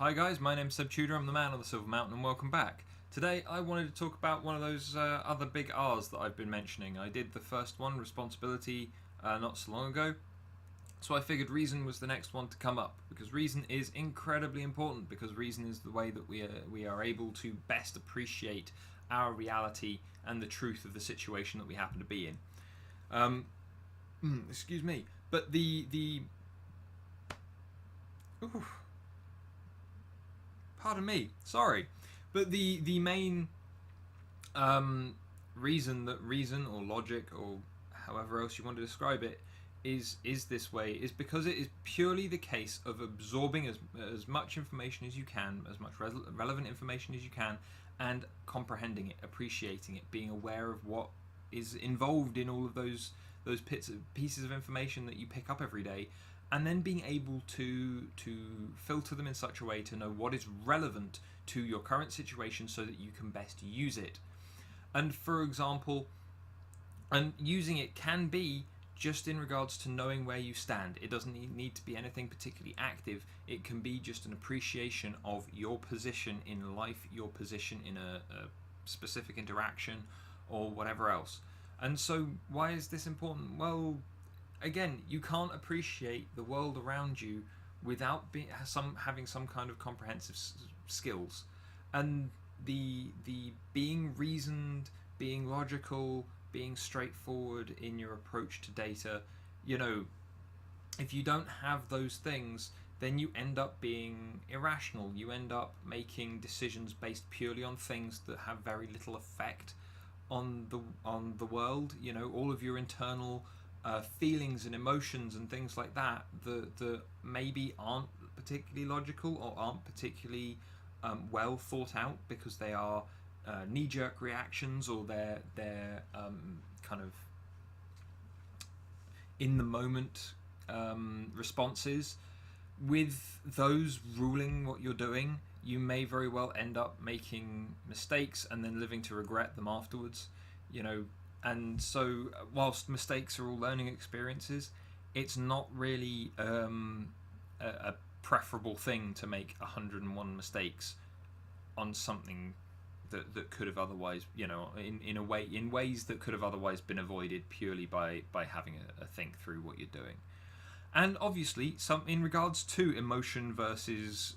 Hi guys, my name's Seb Tudor, I'm the man on the Silver Mountain, and welcome back. Today I wanted to talk about one of those other big R's that I've been mentioning. I did the first one, responsibility, not so long ago, so I figured reason was the next one to come up, because reason is incredibly important, because reason is the way that we are able to best appreciate our reality and the truth of the situation that we happen to be in. Excuse me, but ooh, pardon me, sorry, but the main reason that reason or logic or however else you want to describe it is this way is because it is purely the case of absorbing as much information as you can, as much relevant information as you can, and comprehending it, appreciating it, being aware of what is involved in all of those pieces of information that you pick up every day, and then being able to filter them in such a way to know what is relevant to your current situation so that you can best use it. And for example, and using it can be just in regards to knowing where you stand. It doesn't need to be anything particularly active. It can be just an appreciation of your position in life, your position in a specific interaction or whatever else. And so why is this important? Well, again, you can't appreciate the world around you without having some kind of comprehensive skills. And the being reasoned, being logical, being straightforward in your approach to data, if you don't have those things, then you end up being irrational. You end up making decisions based purely on things that have very little effect on the world. All of your internal feelings and emotions and things like that maybe aren't particularly logical or aren't particularly well thought out, because they are knee-jerk reactions, or they're kind of in the moment responses. With those ruling what you're doing, you may very well end up making mistakes and then living to regret them afterwards. And so, whilst mistakes are all learning experiences, it's not really a preferable thing to make 101 mistakes on something that could have otherwise, in ways that could have otherwise been avoided purely by having a think through what you're doing. And obviously, in regards to emotion versus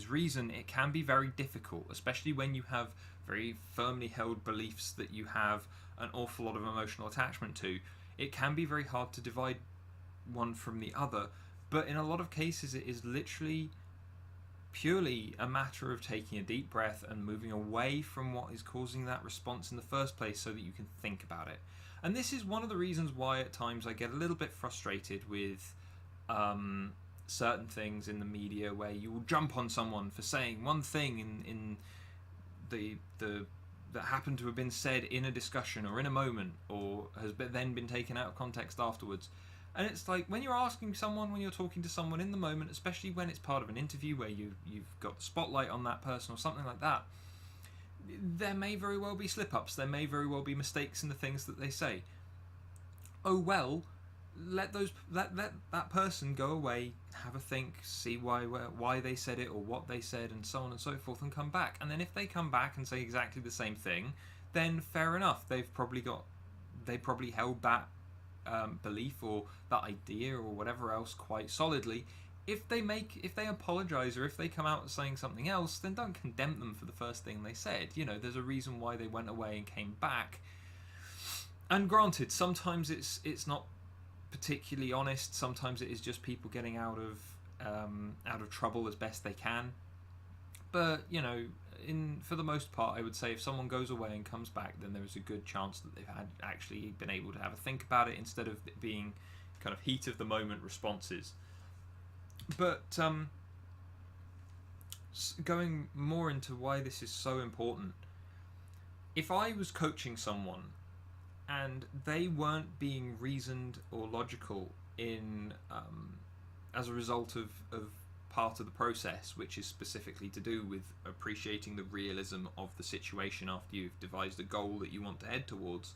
reason, it can be very difficult, especially when you have very firmly held beliefs that you have an awful lot of emotional attachment to. It can be very hard to divide one from the other, but in a lot of cases it is literally purely a matter of taking a deep breath and moving away from what is causing that response in the first place so that you can think about it. And this is one of the reasons why at times I get a little bit frustrated with certain things in the media, where you will jump on someone for saying one thing in that happened to have been said in a discussion or in a moment, or has then been taken out of context afterwards. And it's like, when you're talking to someone in the moment, especially when it's part of an interview where you've got the spotlight on that person or something like that, there may very well be slip-ups, there may very well be mistakes in the things that they say. Oh well, let that person go away, have a think, see why they said it or what they said, and so on and so forth, and come back. And then if they come back and say exactly the same thing, then fair enough. They probably held that belief or that idea or whatever else quite solidly. If they apologize, or if they come out saying something else, then don't condemn them for the first thing they said. There's a reason why they went away and came back. And granted, sometimes it's not particularly honest. Sometimes it is just people getting out of trouble as best they can. But for the most part, I would say if someone goes away and comes back, then there is a good chance that they've actually been able to have a think about it, instead of it being kind of heat of the moment responses. But going more into why this is so important, if I was coaching someone and they weren't being reasoned or logical in as a result of part of the process, which is specifically to do with appreciating the realism of the situation after you've devised a goal that you want to head towards,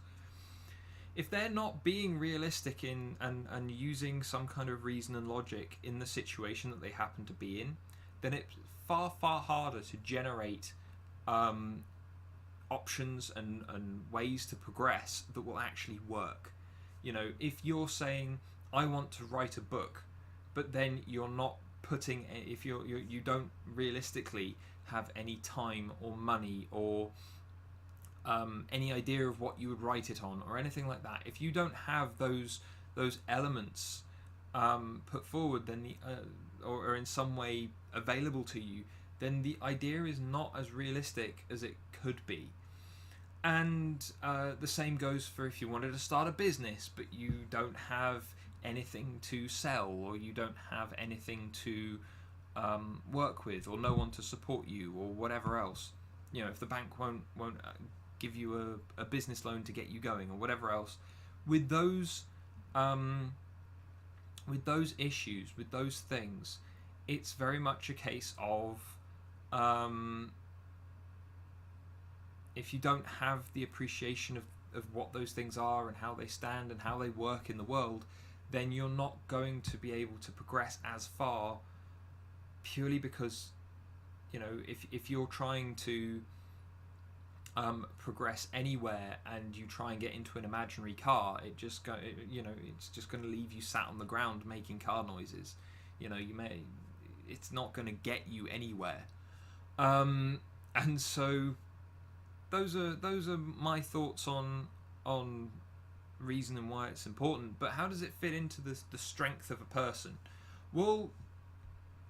if they're not being realistic in and using some kind of reason and logic in the situation that they happen to be in, then it's far harder to generate options and ways to progress that will actually work. You know, if you're saying I want to write a book, but then you're not putting, if you don't realistically have any time or money or any idea of what you would write it on or anything like that, if you don't have those elements put forward, then or in some way available to you, then the idea is not as realistic as it could be. And the same goes for if you wanted to start a business but you don't have anything to sell, or you don't have anything to work with, or no one to support you, or whatever else. You know, if the bank won't give you a business loan to get you going, or whatever else. With those issues, with those things, it's very much a case of if you don't have the appreciation of what those things are and how they stand and how they work in the world, then you're not going to be able to progress as far, purely because, you know, if you're trying to progress anywhere and you try and get into an imaginary car, it's just going to leave you sat on the ground making car noises. You know, it's not going to get you anywhere. And so those are my thoughts on reason and why it's important. But how does it fit into the strength of a person? Well,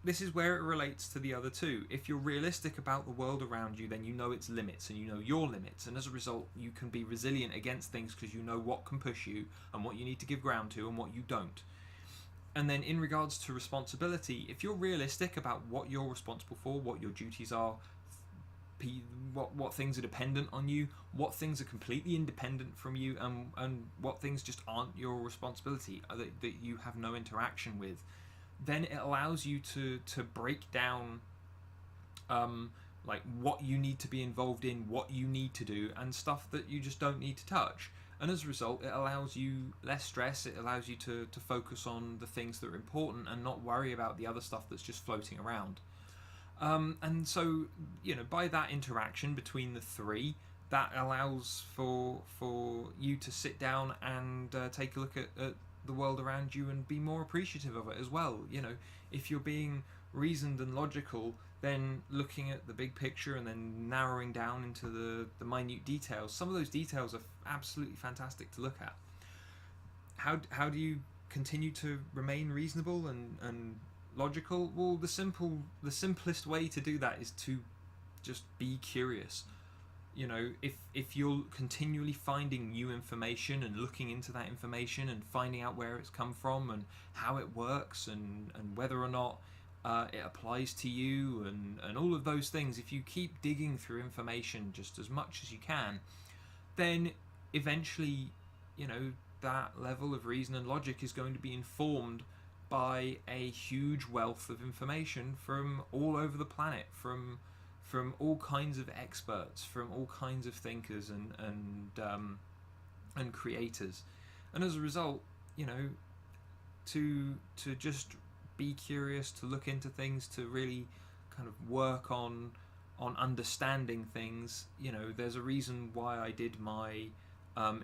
this is where it relates to the other two. If you're realistic about the world around you, then you know its limits and you know your limits, and as a result you can be resilient against things because you know what can push you and what you need to give ground to and what you don't. And then in regards to responsibility, if you're realistic about what you're responsible for, what your duties are, what things are dependent on you, what things are completely independent from you, and what things just aren't your responsibility, that you have no interaction with, then it allows you to break down like what you need to be involved in, what you need to do, and stuff that you just don't need to touch. And as a result, it allows you less stress, it allows you to focus on the things that are important and not worry about the other stuff that's just floating around. And so, you know, by that interaction between the three, that allows for you to sit down and take a look at the world around you and be more appreciative of it as well. You know, if you're being reasoned and logical, then looking at the big picture and then narrowing down into the minute details. Some of those details are absolutely fantastic to look at. How do you continue to remain reasonable and logical? Well, the simplest way to do that is to just be curious. You know, if you're continually finding new information and looking into that information and finding out where it's come from and how it works and whether or not it applies to you and all of those things, if you keep digging through information just as much as you can, then eventually, you know, that level of reason and logic is going to be informed by a huge wealth of information from all over the planet, from all kinds of experts, from all kinds of thinkers and creators. And as a result, you know, to just be curious, to look into things, to really kind of work on understanding things. You know, there's a reason why I did my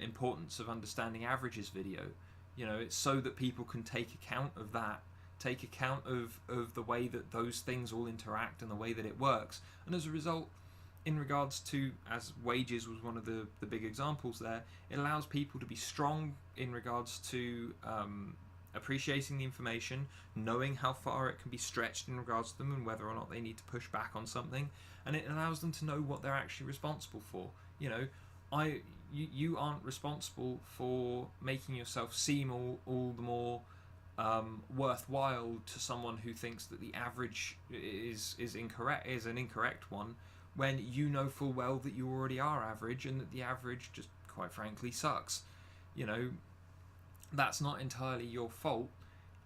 importance of understanding averages video. You know, it's so that people can take account of that, take account of the way that those things all interact and the way that it works. And as a result, in regards to, as wages was one of the big examples there, it allows people to be strong in regards to appreciating the information, knowing how far it can be stretched in regards to them and whether or not they need to push back on something, and it allows them to know what they're actually responsible for. You know, you aren't responsible for making yourself seem all the more worthwhile to someone who thinks that the average is an incorrect one, when you know full well that you already are average and that the average just quite frankly sucks. You know, that's not entirely your fault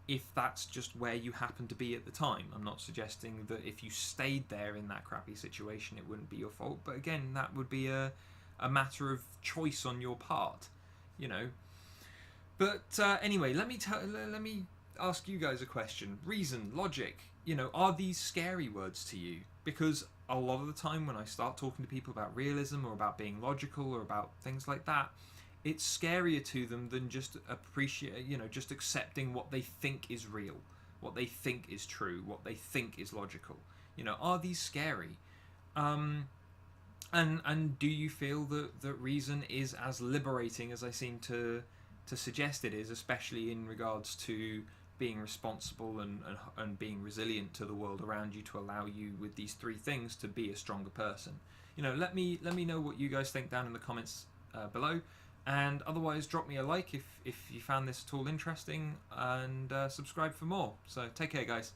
if that's just where you happen to be at the time. I'm not suggesting that if you stayed there in that crappy situation it wouldn't be your fault, but again, that would be a matter of choice on your part, you know. But anyway, let me ask you guys a question. Reason, logic, are these scary words to you? Because a lot of the time when I start talking to people about realism or about being logical or about things like that, it's scarier to them than just just accepting what they think is real, what they think is true, what they think is logical. Are these scary? And do you feel that reason is as liberating as I seem to suggest it is, especially in regards to being responsible and being resilient to the world around you, to allow you with these three things to be a stronger person? Let me know what you guys think down in the comments below, and otherwise drop me a like if you found this at all interesting, and subscribe for more. So take care, guys.